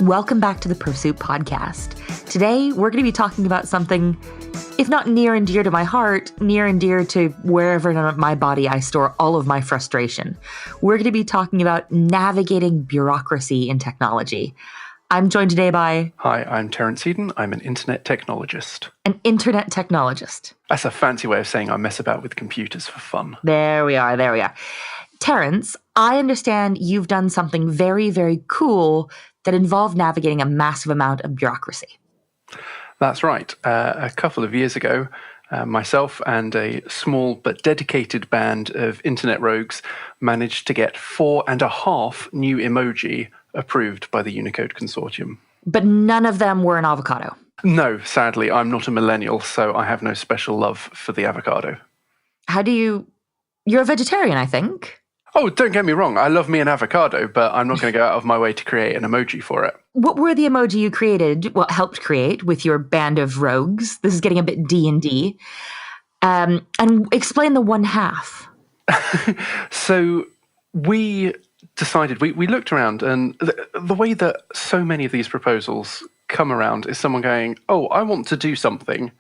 Welcome back to the Pursuit Podcast. Today, we're going to be talking about something, if not near and dear to my heart, near and dear to wherever in my body I store all of my frustration. We're going to be talking about navigating bureaucracy in technology. I'm joined today by... Hi, I'm Terence Eden. I'm an internet technologist. An internet technologist. That's a fancy way of saying I mess about with computers for fun. There we are. Terence, I understand you've done something very, very cool that involved navigating a massive amount of bureaucracy. That's right. A couple of years ago, myself and a small but dedicated band of internet rogues managed to get 4.5 new emoji approved by the Unicode Consortium. But none of them were an avocado. No, sadly, I'm not a millennial, so I have no special love for the avocado. You're a vegetarian, I think. Oh, don't get me wrong. I love me an avocado, but I'm not going to go out of my way to create an emoji for it. What were the emoji you helped create with your band of rogues? This is getting a bit D&D. And explain the 1/2. So we decided, we looked around, and the way that so many of these proposals come around is someone going, oh, I want to do something.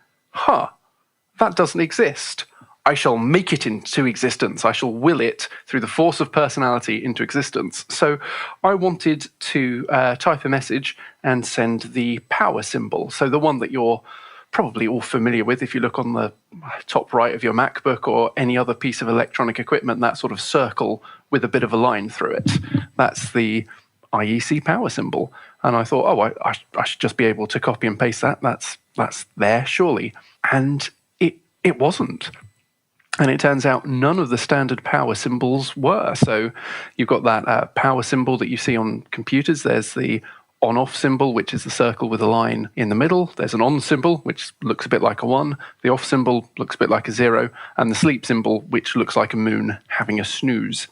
That doesn't exist. I shall make it into existence. I shall will it through the force of personality into existence. So I wanted to type a message and send the power symbol. So the one that you're probably all familiar with if you look on the top right of your MacBook or any other piece of electronic equipment, that sort of circle with a bit of a line through it. That's the IEC power symbol. And I thought, I should just be able to copy and paste that. That's there, surely. And it wasn't. And it turns out none of the standard power symbols were. So you've got that power symbol that you see on computers. There's the on-off symbol, which is the circle with a line in the middle. There's an on symbol, which looks a bit like a 1. The off symbol looks a bit like a 0. And the sleep symbol, which looks like a moon having a snooze.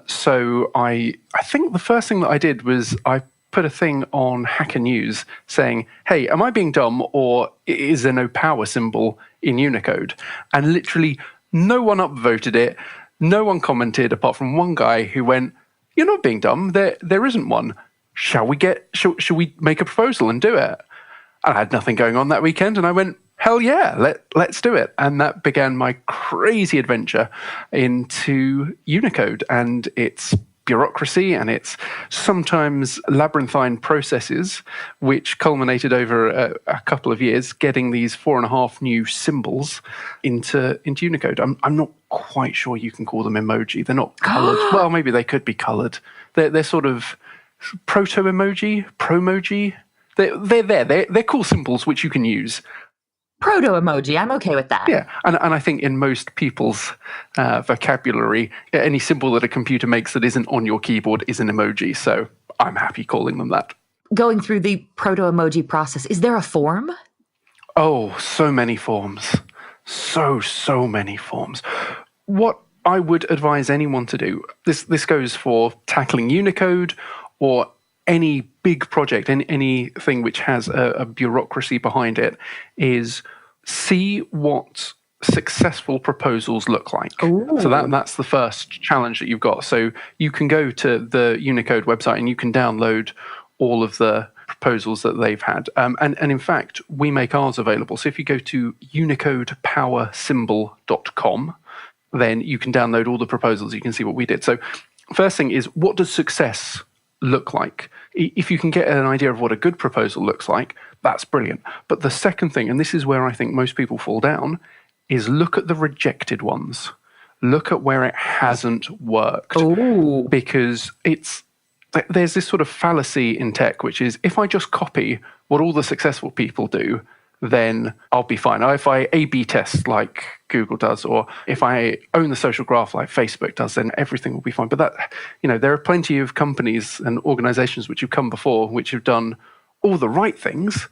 So I think the first thing that I did was I put a thing on Hacker News saying, hey, am I being dumb, or is there no power symbol in Unicode? And literally no one upvoted it. No one commented apart from one guy who went, you're not being dumb. There isn't one. Shall we make a proposal and do it? And I had nothing going on that weekend, and I went, hell yeah, let's do it. And that began my crazy adventure into Unicode and its bureaucracy and its sometimes labyrinthine processes, which culminated over a couple of years, getting these 4.5 new symbols into Unicode. I'm not quite sure you can call them emoji. They're not coloured. Well, maybe they could be coloured. They're sort of proto-emoji, promoji. They're there. They're cool symbols which you can use. Proto-emoji, I'm okay with that. Yeah, and I think in most people's vocabulary, any symbol that a computer makes that isn't on your keyboard is an emoji, so I'm happy calling them that. Going through the proto-emoji process, is there a form? Oh, so many forms. So many forms. What I would advise anyone to do, this goes for tackling Unicode or any big project, anything which has a bureaucracy behind it, is see what successful proposals look like. Ooh. So that's the first challenge that you've got. So you can go to the Unicode website and you can download all of the proposals that they've had. And in fact, we make ours available. So if you go to unicodepowersymbol.com, then you can download all the proposals. You can see what we did. So first thing is, what does success look like? If you can get an idea of what a good proposal looks like, that's brilliant. But the second thing, and this is where I think most people fall down, is look at the rejected ones. Look at where it hasn't worked. Ooh. Because there's this sort of fallacy in tech, which is if I just copy what all the successful people do, then I'll be fine. If I A/B test like Google does, or if I own the social graph like Facebook does, then everything will be fine. But there are plenty of companies and organizations which have come before, which have done all the right things,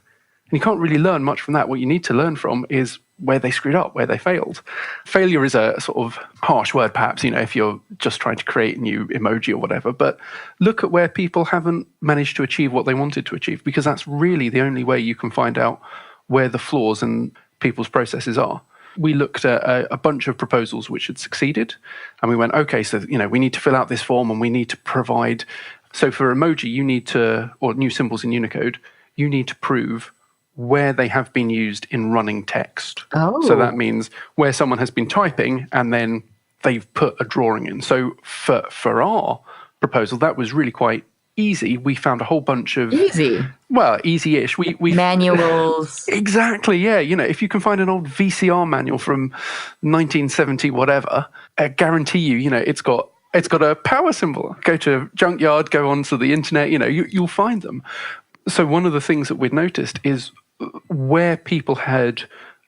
and you can't really learn much from that. What you need to learn from is where they screwed up, where they failed. Failure is a sort of harsh word, perhaps, if you're just trying to create a new emoji or whatever, but look at where people haven't managed to achieve what they wanted to achieve, because that's really the only way you can find out where the flaws in people's processes are. We looked at a bunch of proposals which had succeeded, and we went, okay, so we need to fill out this form, and we need to provide So for emoji, you need to, or new symbols in Unicode, you need to prove where they have been used in running text. Oh. So that means where someone has been typing and then they've put a drawing in. So for our proposal, that was really quite easy. We found a whole bunch of... Easy? Well, easy-ish. We Manuals. Exactly, yeah. If you can find an old VCR manual from 1970 whatever, I guarantee you, it's got a power symbol. Go to Junkyard, go onto the internet, you'll find them. So one of the things that we'd noticed is where people had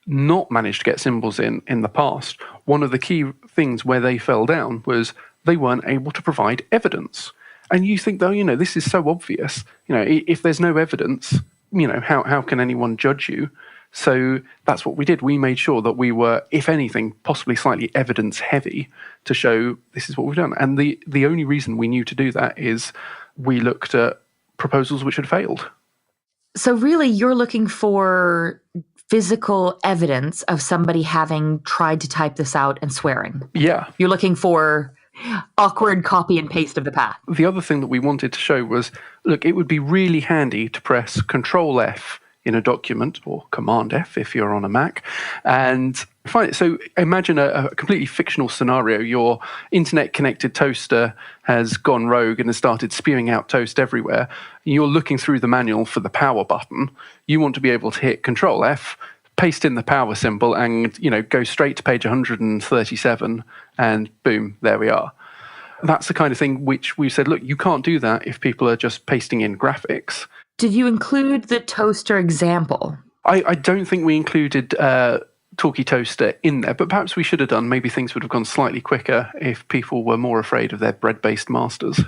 not managed to get symbols in the past, one of the key things where they fell down was they weren't able to provide evidence. And you think, though, this is so obvious. If there's no evidence, how can anyone judge you? So that's what we did. We made sure that we were, if anything, possibly slightly evidence heavy to show this is what we've done. And the only reason we knew to do that is we looked at proposals which had failed. So really, you're looking for physical evidence of somebody having tried to type this out and swearing. Yeah. You're looking for awkward copy and paste of the path. The other thing that we wanted to show was, look, it would be really handy to press Control F in a document, or Command F if you're on a Mac, and find it. So imagine a completely fictional scenario. Your internet-connected toaster has gone rogue and has started spewing out toast everywhere. You're looking through the manual for the power button. You want to be able to hit Control F, paste in the power symbol, and go straight to page 137, and boom, there we are. That's the kind of thing which we said, look, you can't do that if people are just pasting in graphics. Did you include the toaster example? I don't think we included Talkie Toaster in there, but perhaps we should have done. Maybe things would have gone slightly quicker if people were more afraid of their bread-based masters.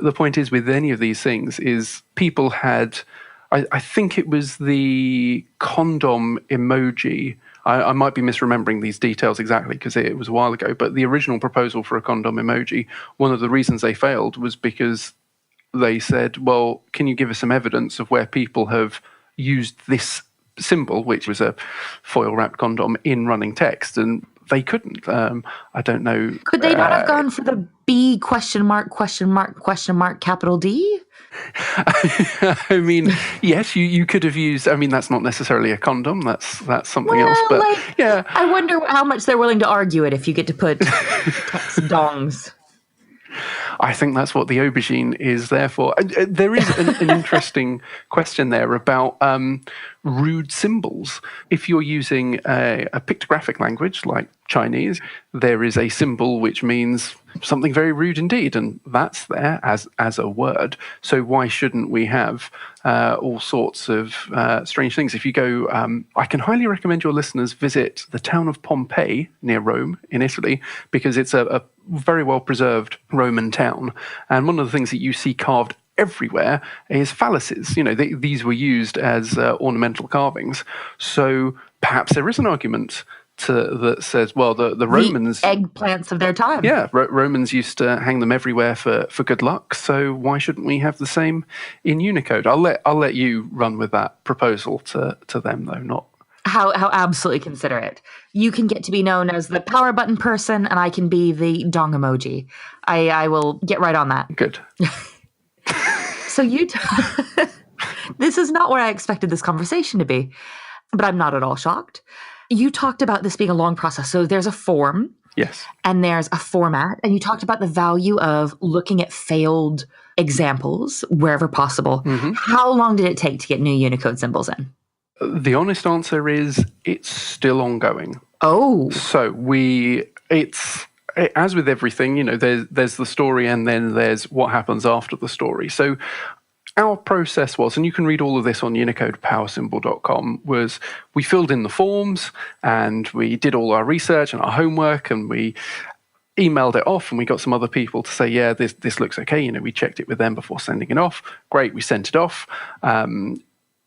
The point is, with any of these things, is people had... I think it was the condom emoji. I might be misremembering these details exactly because it was a while ago, but the original proposal for a condom emoji, one of the reasons they failed was because they said, well, can you give us some evidence of where people have used this symbol, which was a foil-wrapped condom, in running text? And they couldn't. I don't know. Could they not have gone for the B ? Capital D? I mean, yes, you could have used. I mean, that's not necessarily a condom. That's something else. But yeah, I wonder how much they're willing to argue it if you get to put text dongs. I think that's what the aubergine is there for. There is an interesting question there about rude symbols. If you're using a pictographic language like Chinese, there is a symbol which means something very rude indeed, and that's there as a word. So why shouldn't we have all sorts of strange things? If you go, I can highly recommend your listeners visit the town of Pompeii near Rome in Italy, because it's a very well preserved Roman town. And one of the things that you see carved everywhere is phalluses. These were used as ornamental carvings. So perhaps there is an argument that says, well, the Romans... The eggplants of their time. Yeah, Romans used to hang them everywhere for good luck, so why shouldn't we have the same in Unicode? I'll let you run with that proposal to them, though, not... How absolutely considerate. You can get to be known as the power button person, and I can be the dong emoji. I will get right on that. Good. So this is not where I expected this conversation to be, but I'm not at all shocked. You talked about this being a long process. So there's a form. Yes. And there's a format. And you talked about the value of looking at failed examples wherever possible. Mm-hmm. How long did it take to get new Unicode symbols in? The honest answer is it's still ongoing. Oh. So it's as with everything, there's the story and then there's what happens after the story. So our process was, and you can read all of this on unicodepowersymbol.com, was we filled in the forms and we did all our research and our homework and we emailed it off, and we got some other people to say, yeah, this looks okay. We checked it with them before sending it off. Great, we sent it off.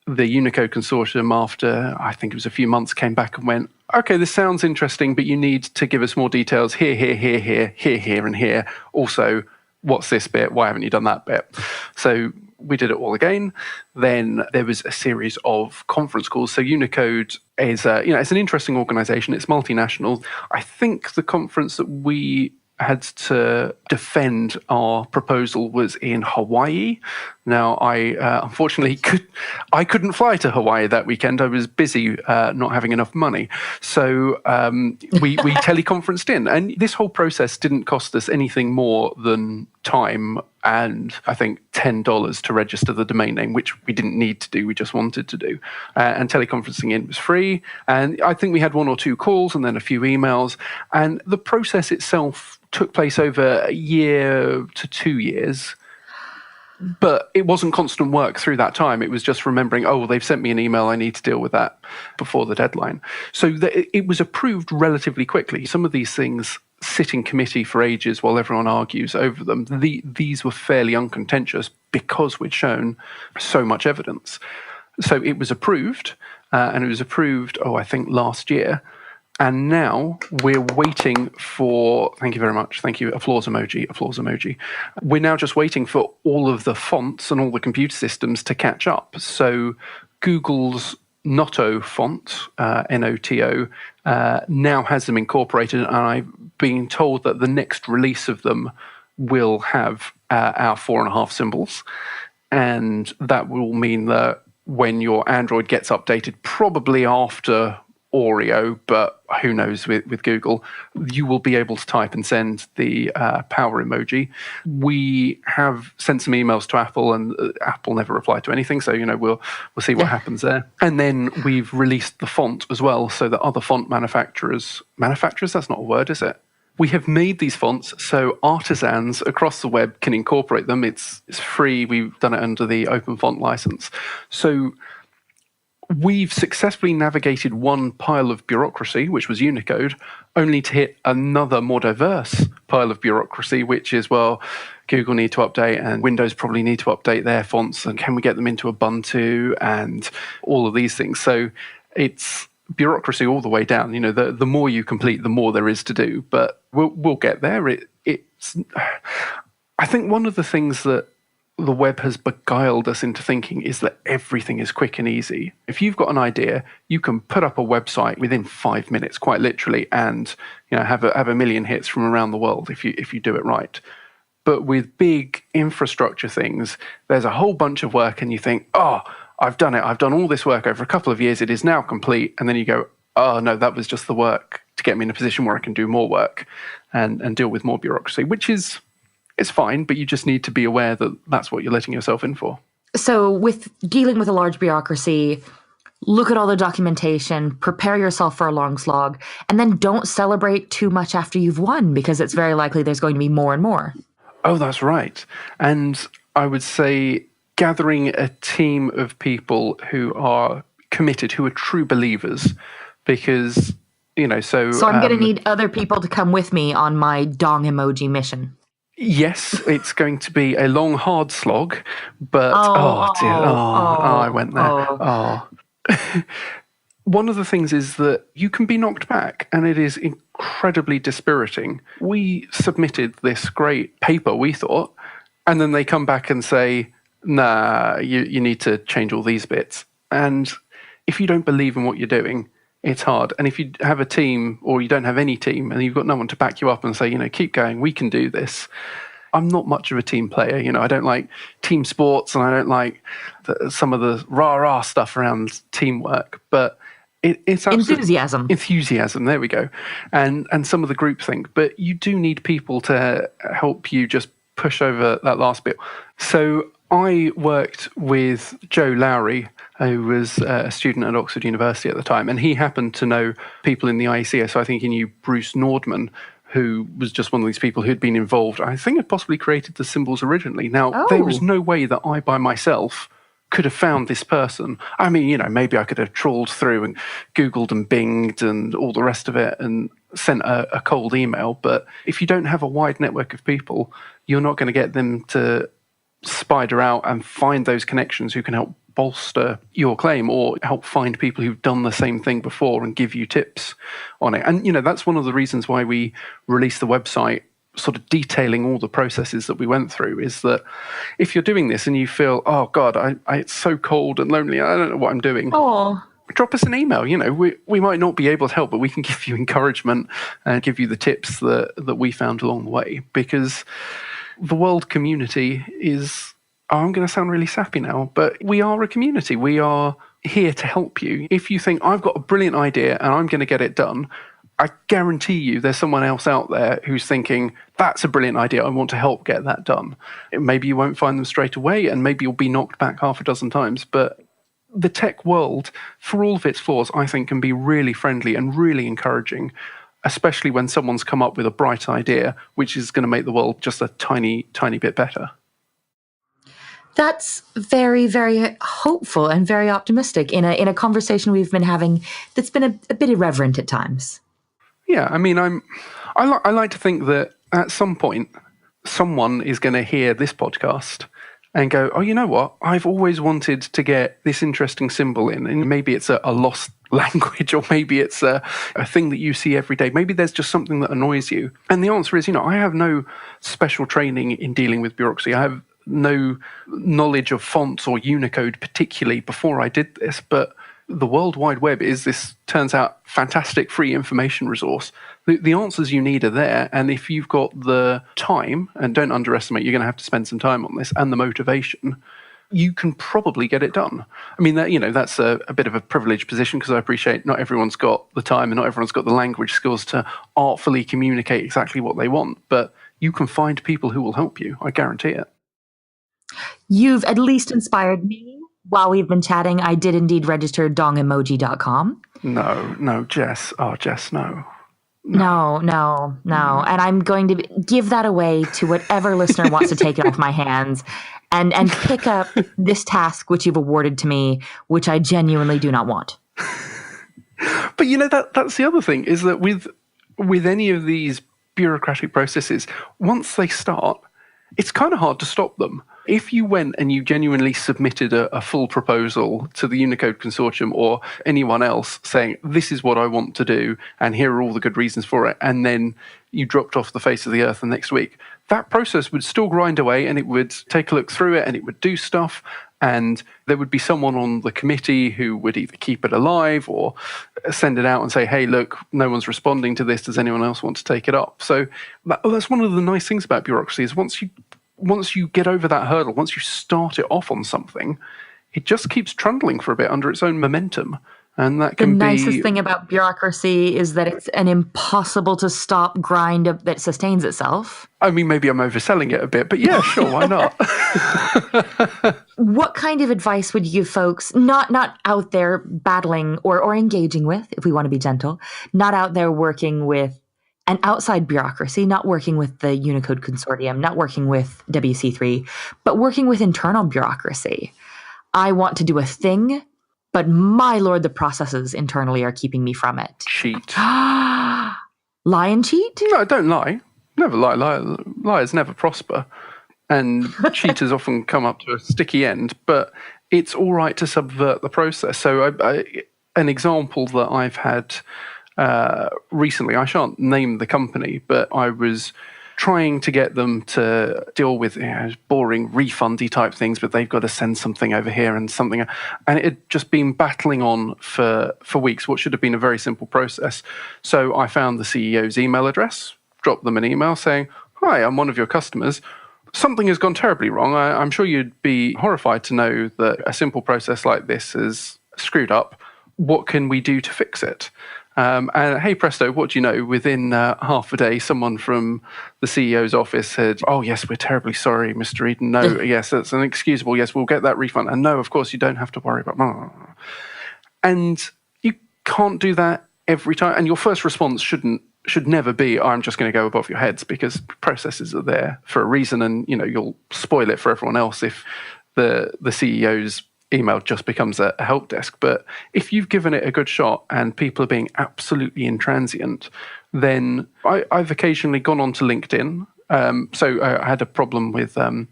The Unicode Consortium, after I think it was a few months, came back and went, okay, this sounds interesting, but you need to give us more details here, and here. Also, what's this bit? Why haven't you done that bit? So we did it all again. Then there was a series of conference calls. So Unicode is, it's an interesting organization. It's multinational. I think the conference that we had to defend our proposal was in Hawaii. Now, I unfortunately couldn't fly to Hawaii that weekend. I was busy not having enough money. So we teleconferenced in. And this whole process didn't cost us anything more than time and I think $10 to register the domain name, which we didn't need to do, we just wanted to do. And teleconferencing in was free. And I think we had 1 or 2 calls and then a few emails. And the process itself took place over a year to 2 years. But it wasn't constant work through that time. It was just remembering, oh, well, they've sent me an email, I need to deal with that before the deadline. So it was approved relatively quickly. Some of these things sit in committee for ages while everyone argues over them. These were fairly uncontentious because we'd shown so much evidence. So it was approved, and it was approved, I think last year. And now we're waiting for, thank you very much, thank you, applause emoji. We're now just waiting for all of the fonts and all the computer systems to catch up. So Google's Noto font, Noto, now has them incorporated, and I've been told that the next release of them will have our 4.5 symbols. And that will mean that when your Android gets updated, probably after Oreo, but who knows with Google, you will be able to type and send the power emoji. We have sent some emails to Apple, and Apple never replied to anything, so we'll see what happens there. And then we've released the font as well, so that other font manufacturers, that's not a word, is it? We have made these fonts so artisans across the web can incorporate them. It's free. We've done it under the open font license. So we've successfully navigated one pile of bureaucracy, which was Unicode, only to hit another more diverse pile of bureaucracy, which is, well, Google need to update and Windows probably need to update their fonts, and can we get them into Ubuntu and all of these things. So it's bureaucracy all the way down. The more you complete, the more there is to do, but we'll get there. I think one of the things that the web has beguiled us into thinking is that everything is quick and easy. If you've got an idea, you can put up a website within 5 minutes, quite literally, and have a million hits from around the world if you do it right. But with big infrastructure things, there's a whole bunch of work, and you think, oh, I've done it. I've done all this work over a couple of years. It is now complete. And then you go, oh, no, that was just the work to get me in a position where I can do more work and deal with more bureaucracy, which is... it's fine, but you just need to be aware that that's what you're letting yourself in for. So with dealing with a large bureaucracy, look at all the documentation, prepare yourself for a long slog, and then don't celebrate too much after you've won, because it's very likely there's going to be more and more. Oh, that's right. And I would say gathering a team of people who are committed, who are true believers, because, So I'm going to need other people to come with me on my dong emoji mission. Yes, it's going to be a long, hard slog, but I went there. One of the things is that you can be knocked back, and it is incredibly dispiriting. We submitted this great paper, we thought, and then they come back and say, nah, you need to change all these bits. And if you don't believe in what you're doing, it's hard. And if you have a team or you don't have any team and you've got no one to back you up and say, keep going, we can do this. I'm not much of a team player. I don't like team sports, and I don't like some of the rah-rah stuff around teamwork, but it's enthusiasm. Enthusiasm, there we go. And some of the groupthink. But you do need people to help you just push over that last bit. So I worked with Joe Lowry, who was a student at Oxford University at the time, and he happened to know people in the IECS. So I think he knew Bruce Nordman, who was just one of these people who'd been involved. I think had possibly created the symbols originally. Now, There was no way that I, by myself, could have found this person. I mean, maybe I could have trawled through and Googled and Binged and all the rest of it and sent a cold email. But if you don't have a wide network of people, you're not going to get them to spider out and find those connections who can help bolster your claim or help find people who've done the same thing before and give you tips on it. And, that's one of the reasons why we released the website sort of detailing all the processes that we went through, is that if you're doing this and you feel, oh God, it's so cold and lonely, I don't know what I'm doing. drop us an email. We might not be able to help, but we can give you encouragement and give you the tips that we found along the way. Because the world community is, I'm going to sound really sappy now, but we are a community. We are here to help you. If you think, I've got a brilliant idea and I'm going to get it done, I guarantee you there's someone else out there who's thinking, that's a brilliant idea, I want to help get that done. Maybe you won't find them straight away, and maybe you'll be knocked back half a dozen times, but the tech world, for all of its flaws, I think can be really friendly and really encouraging, especially when someone's come up with a bright idea, which is going to make the world just a tiny, tiny bit better. That's very, very hopeful and very optimistic in a conversation we've been having that's been a bit irreverent at times. Yeah, I mean, I like to think that at some point, someone is going to hear this podcast and go, oh, you know what? I've always wanted to get this interesting symbol in. And maybe it's a lost language, or maybe it's a thing that you see every day. Maybe there's just something that annoys you. And the answer is, I have no special training in dealing with bureaucracy. I have no knowledge of fonts or Unicode particularly before I did this, but the World Wide Web is this, turns out, fantastic free information resource. The answers you need are there, and if you've got the time, and don't underestimate, you're going to have to spend some time on this, and the motivation, you can probably get it done. I mean, that's a bit of a privileged position, because I appreciate not everyone's got the time and not everyone's got the language skills to artfully communicate exactly what they want, but you can find people who will help you, I guarantee it. You've at least inspired me. While we've been chatting, I did indeed register dongemoji.com. No, Jess. Oh, Jess, no. No. And I'm going to give that away to whatever listener wants to take it off my hands and pick up this task which you've awarded to me, which I genuinely do not want. But that's the other thing, is that with any of these bureaucratic processes, once they start, it's kind of hard to stop them. If you went and you genuinely submitted a full proposal to the Unicode Consortium or anyone else saying, this is what I want to do, and here are all the good reasons for it, and then you dropped off the face of the earth the next week, that process would still grind away, and it would take a look through it, and it would do stuff, and there would be someone on the committee who would either keep it alive or send it out and say, hey, look, no one's responding to this. Does anyone else want to take it up? So that's one of the nice things about bureaucracy, is once you get over that hurdle, once you start it off on something, it just keeps trundling for a bit under its own momentum. And that can be... The nicest thing about bureaucracy is that it's an impossible to stop grind that sustains itself. I mean, maybe I'm overselling it a bit, but yeah, sure, why not? What kind of advice would you give folks not out there battling or engaging with, if we want to be gentle, not out there working with an outside bureaucracy, not working with the Unicode Consortium, not working with WC3, but working with internal bureaucracy? I want to do a thing, but my lord, the processes internally are keeping me from it. Cheat. Lie and cheat? No, don't lie. Never lie. Liars never prosper. And cheaters often come up to a sticky end, but it's all right to subvert the process. So an example that I've had recently, I shan't name the company, but I was trying to get them to deal with boring refundy type things, but they've got to send something over here and something, and it had just been battling on for weeks, what should have been a very simple process. So I found the CEO's email address, dropped them an email saying, hi, I'm one of your customers. Something has gone terribly wrong. I'm sure you'd be horrified to know that a simple process like this is screwed up. What can we do to fix it? And hey presto, what do you know? Within half a day, someone from the CEO's office said, oh yes, we're terribly sorry, Mr. Eden. No, yes, that's inexcusable. Yes, we'll get that refund. And no, of course, you don't have to worry about. And you can't do that every time. And your first response should never be, oh, I'm just going to go above your heads, because processes are there for a reason, and you'll spoil it for everyone else if the CEO's email just becomes a help desk. But if you've given it a good shot and people are being absolutely intransient, then I've occasionally gone on to LinkedIn. So I had a problem with a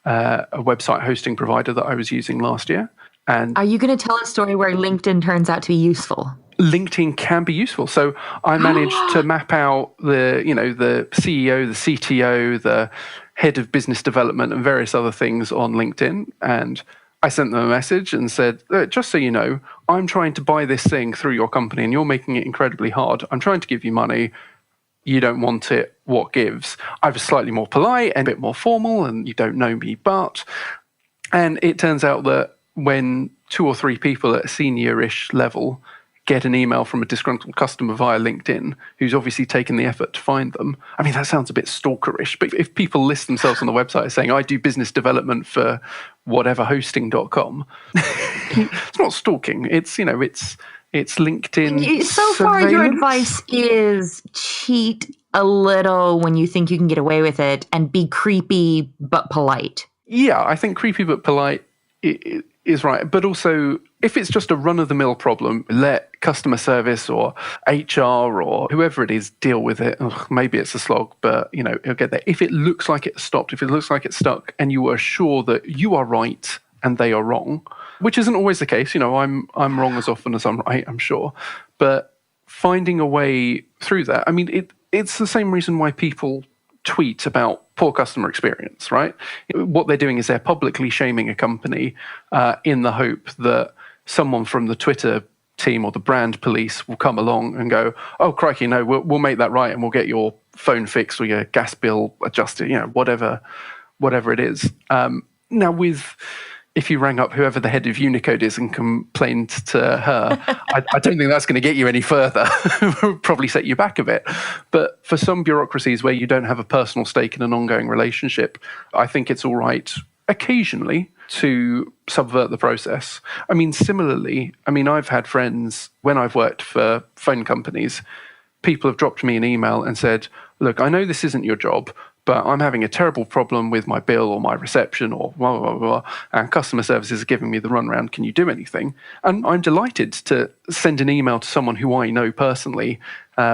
website hosting provider that I was using last year. And are you going to tell a story where LinkedIn turns out to be useful? LinkedIn can be useful. So I managed to map out the CEO, the CTO, the head of business development, and various other things on LinkedIn. And I sent them a message and said, just so you know, I'm trying to buy this thing through your company and you're making it incredibly hard. I'm trying to give you money. You don't want it. What gives? I was slightly more polite and a bit more formal, and you don't know me, but... And it turns out that when 2 or 3 people at a senior-ish level get an email from a disgruntled customer via LinkedIn, who's obviously taken the effort to find them. I mean, that sounds a bit stalkerish, but if people list themselves on the website saying, I do business development for whateverhosting.com, it's not stalking. It's, it's LinkedIn. So far, your advice is cheat a little when you think you can get away with it and be creepy but polite. Yeah, I think creepy but polite is right. But also, if it's just a run-of-the-mill problem, let customer service or HR or whoever it is deal with it. Ugh, maybe it's a slog, but, it'll get there. If it looks like it's stopped, if it looks like it's stuck, and you are sure that you are right and they are wrong, which isn't always the case. I'm wrong as often as I'm right, I'm sure. But finding a way through that, I mean, it's the same reason why people tweet about poor customer experience, right? What they're doing is they're publicly shaming a company in the hope that someone from the Twitter team or the brand police will come along and go, oh, crikey, no, we'll make that right and we'll get your phone fixed or your gas bill adjusted, whatever it is. Now, if you rang up whoever the head of Unicode is and complained to her, I don't think that's going to get you any further. Probably set you back a bit. But for some bureaucracies where you don't have a personal stake in an ongoing relationship, I think it's all right occasionally to subvert the process. I mean, similarly, I've had friends, when I've worked for phone companies, people have dropped me an email and said, look, I know this isn't your job, but I'm having a terrible problem with my bill or my reception or blah, blah, blah, blah, and customer services are giving me the runaround. Can you do anything? And I'm delighted to send an email to someone who I know personally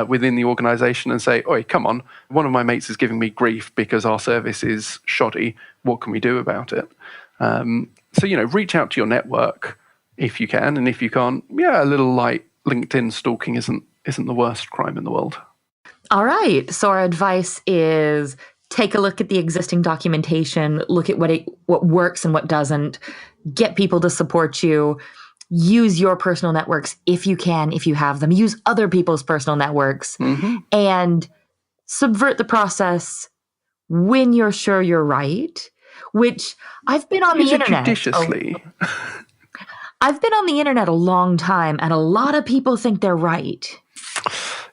within the organization and say, oi, come on, one of my mates is giving me grief because our service is shoddy. What can we do about it? So, reach out to your network if you can. And if you can't, a little light LinkedIn stalking isn't the worst crime in the world. All right. So our advice is take a look at the existing documentation, look at what works and what doesn't, get people to support you, use your personal networks if you can, if you have them, use other people's personal networks, and subvert the process when you're sure you're right, which I've been on the internet. Judiciously. I've been on the internet a long time, and a lot of people think they're right.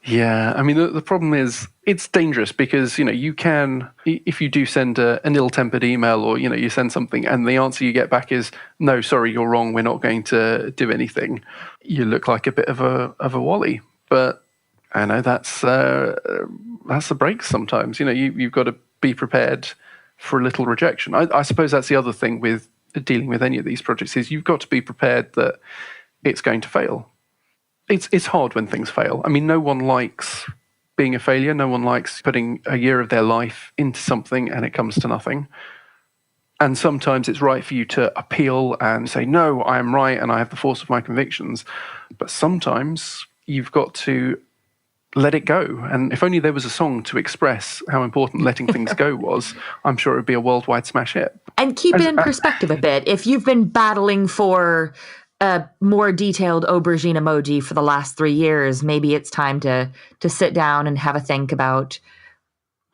Yeah, the problem is it's dangerous because, you can, if you do send an ill-tempered email or, you send something and the answer you get back is, no, sorry, you're wrong, we're not going to do anything. You look like a bit of a wally. But I know that's the breaks sometimes. You've got to be prepared for a little rejection. I suppose that's the other thing with dealing with any of these projects is you've got to be prepared that it's going to fail. It's hard when things fail. No one likes being a failure. No one likes putting a year of their life into something and it comes to nothing. And sometimes it's right for you to appeal and say, no, I am right and I have the force of my convictions. But sometimes you've got to let it go. And if only there was a song to express how important letting things go was, I'm sure it would be a worldwide smash hit. And keep it in perspective a bit. If you've been battling for a more detailed aubergine emoji for the last 3 years, maybe it's time to sit down and have a think about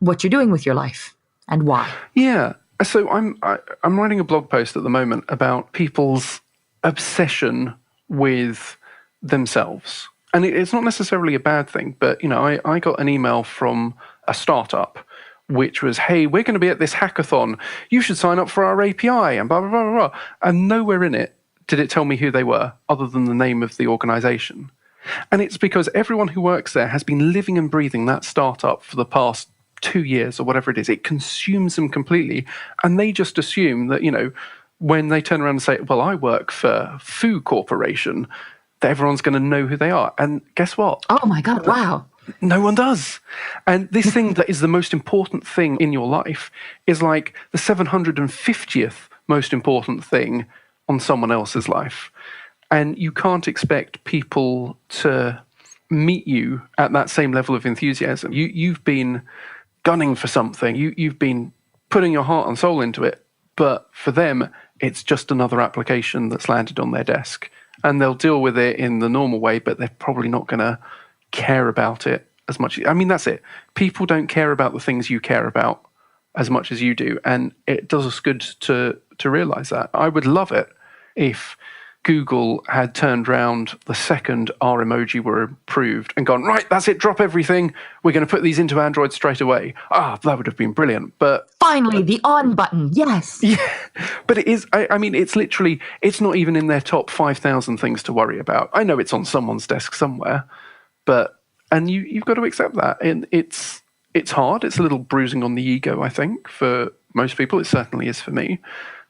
what you're doing with your life and why. Yeah. So I'm writing a blog post at the moment about people's obsession with themselves. And it's not necessarily a bad thing, but, I got an email from a startup which was, hey, we're going to be at this hackathon. You should sign up for our API and blah, blah, blah, blah, blah. And nowhere in it did it tell me who they were, other than the name of the organization. And it's because everyone who works there has been living and breathing that startup for the past 2 years or whatever it is. It consumes them completely. And they just assume that, when they turn around and say, well, I work for Foo Corporation, that everyone's going to know who they are. And guess what? Oh my God, wow. No one does. And this thing that is the most important thing in your life is like the 750th most important thing on someone else's life. And you can't expect people to meet you at that same level of enthusiasm. You've been gunning for something. You've been putting your heart and soul into it. But for them, it's just another application that's landed on their desk. And they'll deal with it in the normal way, but they're probably not going to care about it as much. I mean, that's it. People don't care about the things you care about as much as you do. And it does us good to realize that. I would love it if Google had turned around the second our emoji were approved and gone, right, that's it, drop everything. We're going to put these into Android straight away. That would have been brilliant. But finally, the on button, yes. Yeah, but it is, I mean, it's literally, it's not even in their top 5,000 things to worry about. I know it's on someone's desk somewhere, and you've got to accept that. And it's hard. It's a little bruising on the ego, I think, for most people. It certainly is for me.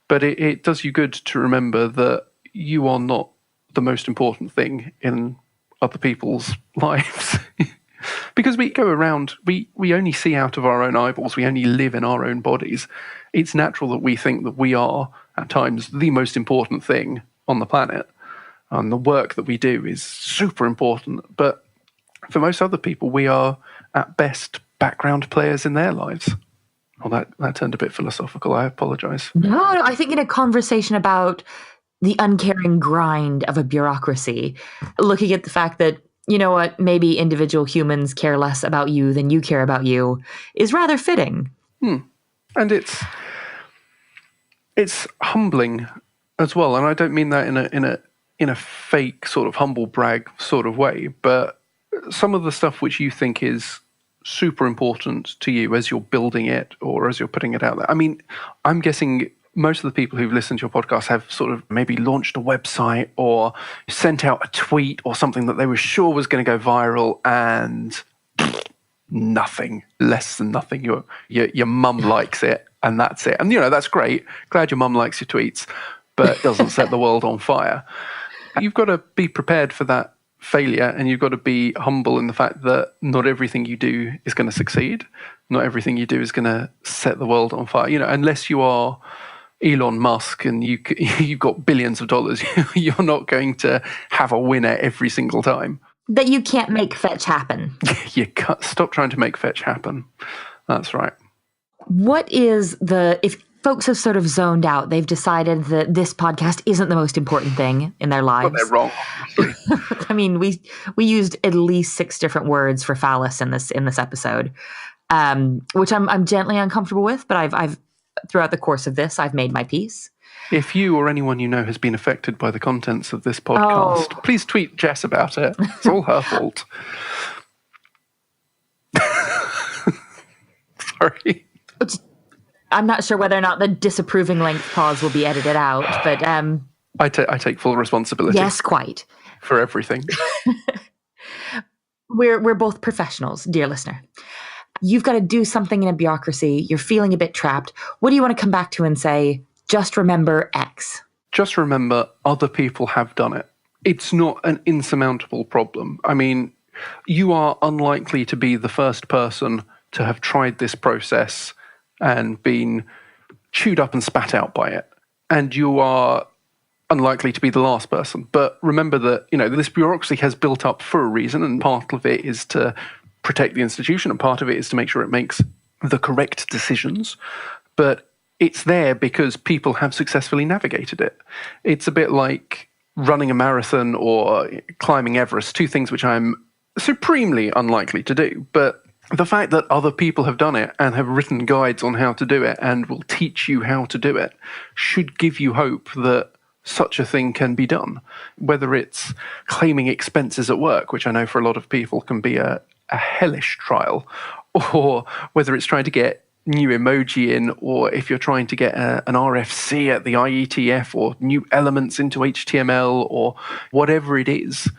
But it does you good to remember that you are not the most important thing in other people's lives. Because we go around, we only see out of our own eyeballs, we only live in our own bodies. It's natural that we think that we are, at times, the most important thing on the planet. And the work that we do is super important. But for most other people, we are, at best, background players in their lives. Well, that turned a bit philosophical. I apologize. No, I think in a conversation about the uncaring grind of a bureaucracy, looking at the fact that, you know what, maybe individual humans care less about you than you care about you is rather fitting. And it's humbling as well. And I don't mean that in a fake sort of humble brag sort of way, but some of the stuff which you think is super important to you as you're building it or as you're putting it out there. I mean, I'm guessing most of the people who've listened to your podcast have sort of maybe launched a website or sent out a tweet or something that they were sure was going to go viral, and nothing, less than nothing. Your mum likes it, and that's it. And, you know, that's great. Glad your mum likes your tweets, but it doesn't set the world on fire. You've got to be prepared for that failure, and you've got to be humble in the fact that not everything you do is going to succeed. Not everything you do is going to set the world on fire. You know, unless you are Elon Musk and you've got billions of dollars, you're not going to have a winner every single time. That you can't make fetch happen. Stop trying to make fetch happen. That's right. What is if folks have sort of zoned out, they've decided that this podcast isn't the most important thing in their lives. Well, they're wrong. I mean, we used at least 6 different words for phallus in this episode, which I'm gently uncomfortable with, but I've throughout the course of this, I've made my peace. If you or anyone you know has been affected by the contents of this podcast, please tweet Jess about it. It's all her fault. Sorry. I'm not sure whether or not the disapproving length pause will be edited out, but I take full responsibility. Yes, quite. For everything. We're both professionals, dear listener. You've got to do something in a bureaucracy. You're feeling a bit trapped. What do you want to come back to and say, just remember X? Just remember other people have done it. It's not an insurmountable problem. I mean, you are unlikely to be the first person to have tried this process and been chewed up and spat out by it. And you are unlikely to be the last person. But remember that, you know, this bureaucracy has built up for a reason, and part of it is to protect the institution, and part of it is to make sure it makes the correct decisions. But it's there because people have successfully navigated it. It's a bit like running a marathon or climbing Everest, 2 things which I'm supremely unlikely to do. But the fact that other people have done it and have written guides on how to do it and will teach you how to do it should give you hope that such a thing can be done. Whether it's claiming expenses at work, which I know for a lot of people can be a hellish trial, or whether it's trying to get new emoji in, or if you're trying to get an RFC at the IETF, or new elements into HTML, or whatever it is,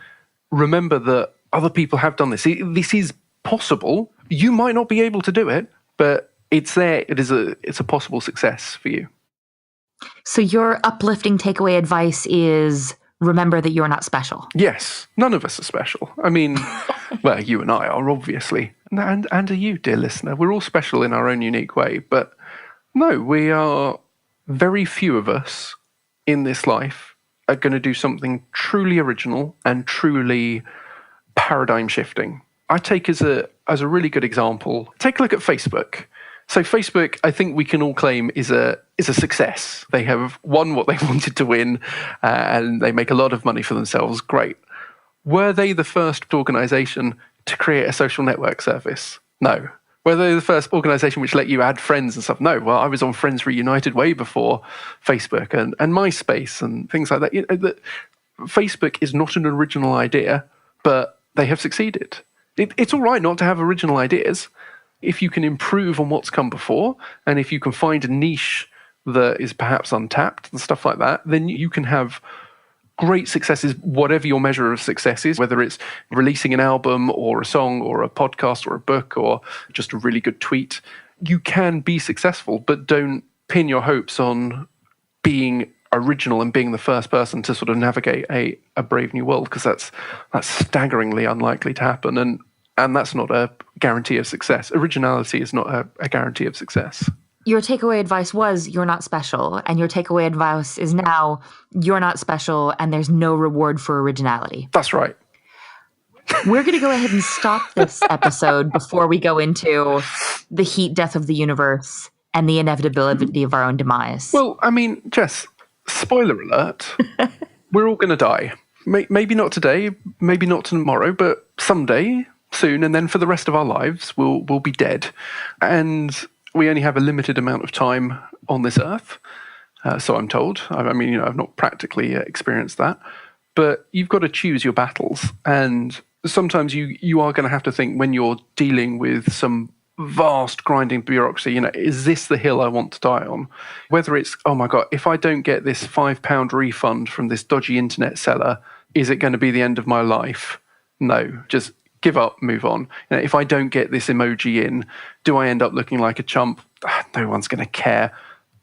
remember that other people have done this. This is possible. You might not be able to do it, but it's there. It's a possible success for you. So your uplifting takeaway advice is remember that you're not special. Yes, none of us are special. I mean, well, you and I are, obviously. And are you, dear listener. We're all special in our own unique way. But no, we are, very few of us in this life are going to do something truly original and truly paradigm shifting. I take as a really good example, take a look at Facebook. So Facebook, I think we can all claim, is a success. They have won what they wanted to win, and they make a lot of money for themselves. Great. Were they the first organization to create a social network service? No. Were they the first organization which let you add friends and stuff? No. Well, I was on Friends Reunited way before Facebook and MySpace and things like that. Facebook is not an original idea, but they have succeeded. It's all right not to have original ideas. If you can improve on what's come before, and if you can find a niche that is perhaps untapped and stuff like that, then you can have great successes, whatever your measure of success is, whether it's releasing an album or a song or a podcast or a book or just a really good tweet. You can be successful, but don't pin your hopes on being original and being the first person to sort of navigate a brave new world, because that's staggeringly unlikely to happen. And that's not a guarantee of success. Originality is not a guarantee of success. Your takeaway advice was you're not special, and your takeaway advice is now you're not special and there's no reward for originality. That's right. We're going to go ahead and stop this episode before we go into the heat death of the universe and the inevitability of our own demise. Well, I mean, Jess, spoiler alert, we're all going to die. Maybe not today, maybe not tomorrow, but someday, soon, and then for the rest of our lives, we'll be dead. And we only have a limited amount of time on this earth, so I'm told. I mean, I've not practically experienced that. But you've got to choose your battles. And sometimes you are going to have to think, when you're dealing with some vast grinding bureaucracy, is this the hill I want to die on? Whether it's, oh my God, if I don't get this £5 refund from this dodgy internet seller, is it going to be the end of my life? No, just give up, move on. If I don't get this emoji in, do I end up looking like a chump? No one's going to care.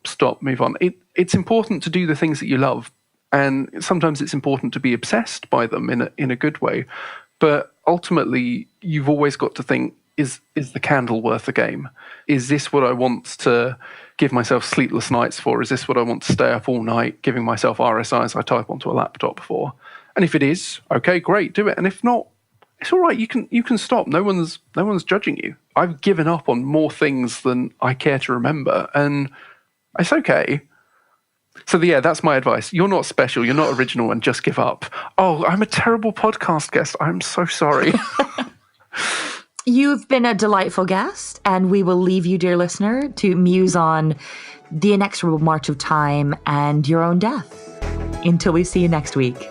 Stop, move on. It's important to do the things that you love. And sometimes it's important to be obsessed by them in a good way. But ultimately, you've always got to think, is the candle worth the game? Is this what I want to give myself sleepless nights for? Is this what I want to stay up all night giving myself RSIs I type onto a laptop for? And if it is, okay, great, do it. And if not, it's all right. You can stop. No one's judging you. I've given up on more things than I care to remember, and it's okay. So yeah, that's my advice. You're not special. You're not original, and just give up. Oh, I'm a terrible podcast guest. I'm so sorry. You've been a delightful guest, and we will leave you, dear listener, to muse on the inexorable march of time and your own death. Until we see you next week.